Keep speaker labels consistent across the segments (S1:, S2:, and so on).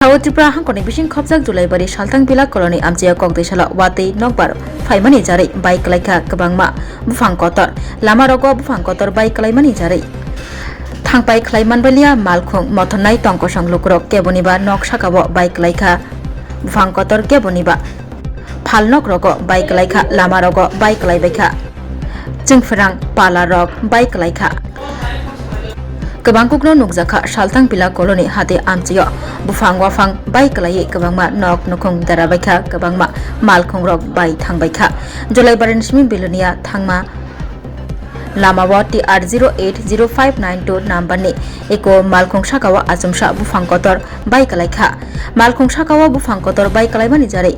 S1: South Tripura hangkoni bising khopjak Julaibari saltang pila koloni amchia kokdesala watei nokbar faimani jarai bike laika kwbangma bufang kotor lama rogo bufang kotor bike kalaimani jarai thangpai khlaimanbalia malkhung mothonnai tongkosong lukrok keboniba nok sakao bike laika bufang kotor keboniba phalnok rogo bike laika lama rogo bike laibaika jingfrang pala rok bike laika Kebangkukno nukjaka saltang pila koloni hate amchio bufang wafang bai kalai kebangma nok nokong darabaika kebangma malkhong rok bai thangbaika Julaibarin simi bilonia thangma lamawa TR080592 number ni eko malkhong sakawa ajumsa bufang kotor bai kalaika malkhong sakawa bufang kotor bai kalaimani jare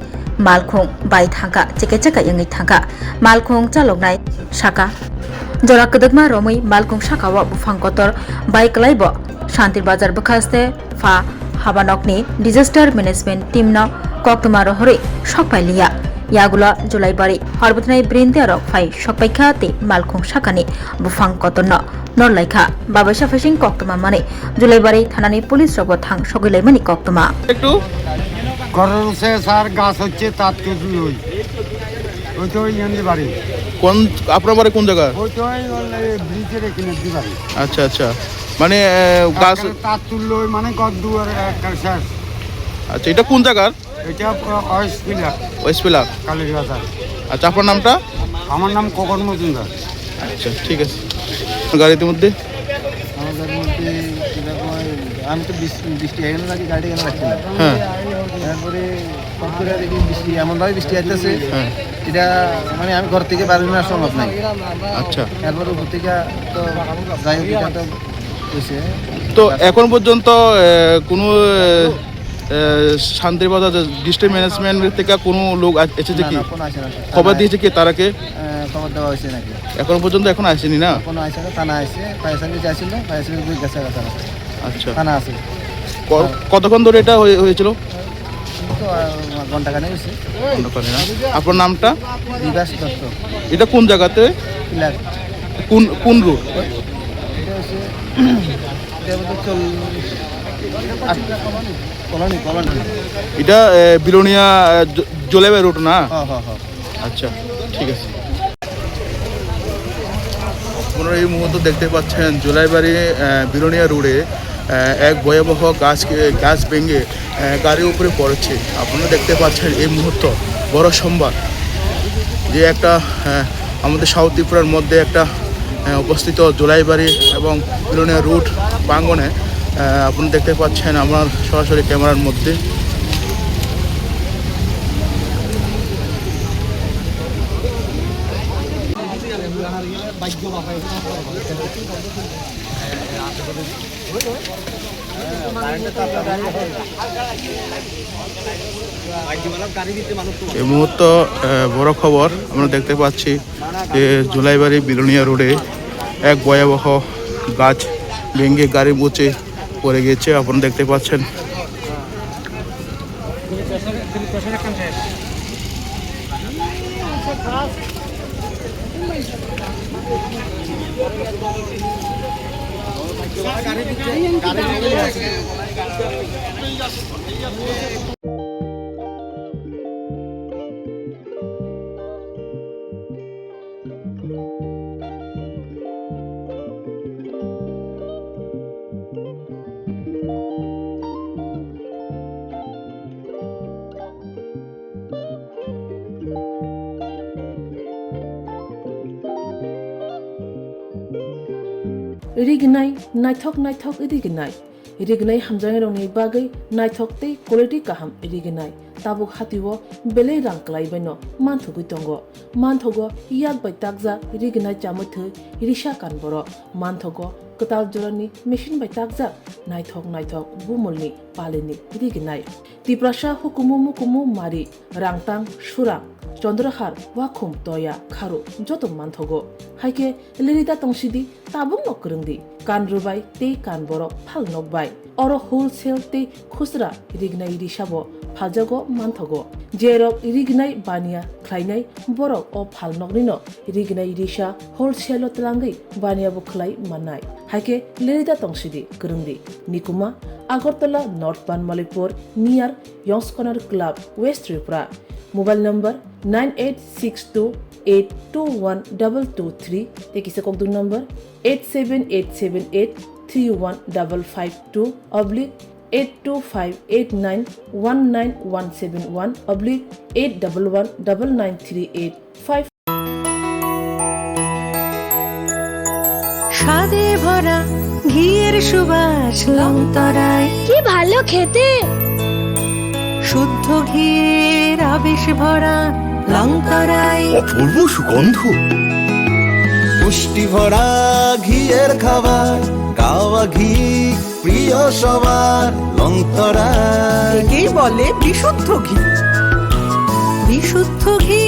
S1: malkhong bai thangka cheke yangi thangka malkhong chaloknai saka Jora kedekma romoi malkung sakawa bufang kotor bike laibo Shantir Bazar bekaste fa habanokni disaster management team no koktuma rohore shokpailiya yagula Julaibari harbutnai brinde rok fai shokpaikha te malkung sakani bufang kotor no norlaikha babasa fishing koktuma mane Julaibari thanani police rogo thang sogilaimani koktuma
S2: একটু
S3: করছে sir গাছ হচ্ছে তাত কিছু লই ওই তো ইয়ান্দি বাড়ি
S2: কোন আপনার বাড়ি কোন জায়গা?
S3: ওই তো ব্রিজের এখানে দি বাড়ি
S2: আচ্ছা আচ্ছা মানে গাছ
S3: তাত তুললো মানে গদ দুয়ার একটা শেষ
S2: আচ্ছা এটা কোন জায়গার?
S3: এটা অস্পিলা
S2: ওয়েস্টবেলা।
S3: কালীর বাজার।
S2: আচ্ছা আপনার নামটা?
S3: আমার নাম কখন মজুমদার।
S2: আচ্ছা ঠিক আছে গাড়ির মধ্যে
S4: আমাদের মধ্যে আমি তো বৃষ্টি এখানে নাকি গাড়ি এখানে রাখছিলাম
S2: হ্যাঁ
S4: তারপরে কতটা দেখি বৃষ্টি এমনভাবে বৃষ্টি আসতেছে
S2: হ্যাঁ
S4: এটা মানে আমি ঘর থেকে বাড়ি নেওয়ার সম্ভব নাই
S2: আচ্ছা
S4: তারপরে উপর থেকে তো যাই হোক এটা তো হয়েছে
S2: তো এখন পর্যন্ত কোনো শান্তিবাজার ডিস্ট্রিক্ট ম্যানেজমেন্ট থেকে কোনো লোক এসেছে কি?
S4: কোনো আসে না
S2: খবর দিয়েছে কি তারাকে?
S4: খবর দেওয়া হয়েছে নাকি
S2: এখন পর্যন্ত এখন আসেনি না?
S4: কোনো আসে না থানা আসে ফায়ার সার্ভিস আসছিল ফায়ার সার্ভিস গেছে
S2: আচ্ছা
S4: থানা আছে
S2: কতক্ষণ ধরে এটা হয়েছিল?
S4: তো ঘন্টা খানে হয়েছে
S2: আপনার নামটা?
S4: বিকাশ দত্ত।
S2: এটা কোন জায়গাতে?
S4: পিলার
S2: কোন রুট?
S4: এটা হচ্ছে কলোনি
S2: এটা বিলোনিয়া জলেবাই রুট না?
S4: হ্যাঁ
S2: আচ্ছা ঠিক আছে আপনারা এই মুহূর্তে দেখতে পাচ্ছেন জুলাইবাড়ি বিলোনিয়া রোডে এক ভয়াবহ গাছ ভেঙে গাড়ির উপরে পড়েছে। আপনারা দেখতে পাচ্ছেন এই মুহূর্ত বড় সংবাদ যে একটা আমাদের সাউথ ত্রিপুরার মধ্যে একটা অবস্থিত জুলাইবাড়ি এবং বিলোনিয়া রুট প্রাঙ্গণে আপনারা দেখতে পাচ্ছেন আমার সরাসরি ক্যামেরার মধ্যে এই মুহূর্তে বড় খবর আমরা দেখতে পাচ্ছি যে জুলাইবাড়ি বিলোনিয়া রোডে এক ভয়াবহ গাছ ভেঙে গাড়ি মুচে পড়ে গেছে। আপনারা দেখতে পাচ্ছেন
S5: Iriginai naithok iriginai hamjang rongni bagai naithok tei quality kaham iriginai tabuk hatiwo belei rang klai baino manthugui tongo manthogo yak bai takja iriginai chamuthu irisa kanboro manthogo ketal jorani machine bai takja naithok bumulni palini iriginai tiprasa hukumu mari rangtang surang Chandrahar wakhum toya kharu joto manthogo haike lirida tongsidi tabung nokrungdi kan rubai te kan borok phal nokbai oro wholesale te khusra irignai risabo phaljago manthogo jerok irignai bania khlainai borok o phalnokni no irignai risa wholesale tlangai bania bo khlai manai haike lerida tongsidi kurungdi nikuma Agartala North Banmalipur near Yongs Corner Club West Tripura mobile number 9862821223 tekise kokdu number 87878315552 oblique 825891971 oblique 8119938
S6: স্বাদে ভরা ঘিয়ের সুবাস লংতরায়
S7: কি ভালো খেতে
S6: শুদ্ধ ঘিয়ের আবেশ ভরা লংতরায়
S8: অপূর্ব সুগন্ধ পুষ্টি ভরা ঘিয়ের খাবার গাওয়া ঘি প্রিয় সবার লংতরায়
S6: একেই বলে বিশুদ্ধ ঘি বিশুদ্ধ ঘি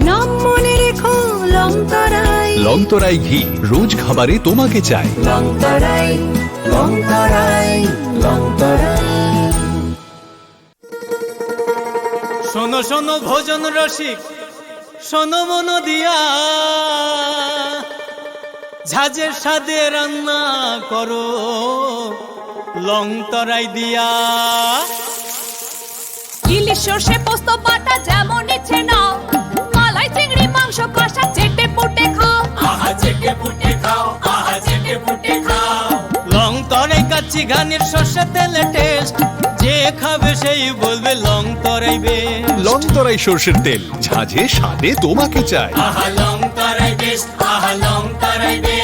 S6: নাম মনে রেখো লংতরায়
S9: লংতরাই ঘি রোজ খাবারে তোমাকে চাই
S6: লংতরায় লংতরায় লংতরায়
S10: শোনো শোনো ভোজন রসিক শোনো মন দিয়া ঝাঁঝের স্বাদে রান্না করো লংতরাই দিয়া
S7: ইলিশ সর্ষে পোস্ত বাটা যেমন ইচ্ছে নাও মালাই চিংড়ি মাংস কষা চেটে পুটে খাও
S10: আহা চেটে পুটে খাও আহা চেটে পুটে খাও লংতরাই কাচ্চি ঘানির সর্ষে তেলে টেস্ট যে খাবে সেই বলবে লংতরাই বেশ
S9: লংতরাই সর্ষের তেল ঝাঁঝে স্বাদে তোমাকে চাই
S10: আহা লংতরাই বেশ আহা লংতরাই বেশ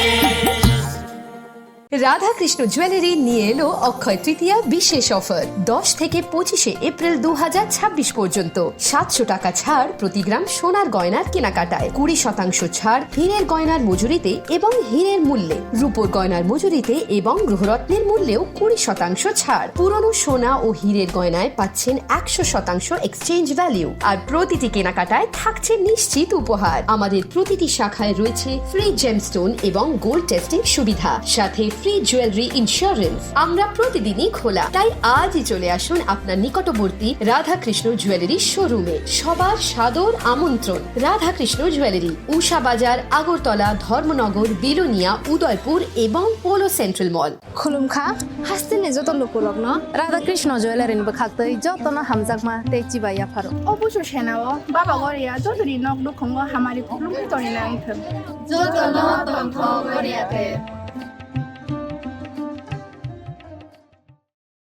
S11: রাধাকৃষ্ণ জুয়েলারি নিয়ে এলো অক্ষয় তৃতীয়া বিশেষ অফার 10 থেকে 25 এপ্রিল 2026 পর্যন্ত 700 টাকা ছাড় প্রতি গ্রাম সোনার গয়নার কেনাকাটায় 20% ছাড় হীরের গয়নার মজুরিতে এবং হীরের মূল্যে রূপোর গয়নার মজুরিতে এবং গ্রহরত্নের মূল্যেও 20% ছাড় পুরনো সোনা ও হীরের গয়নায় পাচ্ছেন 100% এক্সচেঞ্জ ভ্যালু আর প্রতিটি কেনাকাটায় থাকছে নিশ্চিত উপহার আমাদের প্রতিটি শাখায় রয়েছে ফ্রি জেমস্টোন এবং গোল্ড টেস্টিং সুবিধা সাথে ফ্রি জুয়েলারি ইন্স্যুরেন্স আমরা প্রতিদিনই খোলা তাই আজই চলে আসুন আপনার নিকটবর্তী রাধাকৃষ্ণ জুয়েলারি শোরুমে সবার সাদর আমন্ত্রণ রাধাকৃষ্ণ জুয়েলারি উষা বাজার আগরতলা ধর্মনগর বিলোনিয়া উদয়পুর এবং পোলো সেন্ট্রাল মল
S7: খুলুমখা হাসতেনে যত লোকলক ন রাধাকৃষ্ণ জুয়েলারি বখাক্তই যতন হামজাকমা তেচি বাইয়া ফারো
S12: অবশ্য সেনাও বাবা গরিয়া যতরি নক দুখঙ্গ হামারি খুলুম তরি নাংথ
S7: যতন তন্থ গরিয়াতে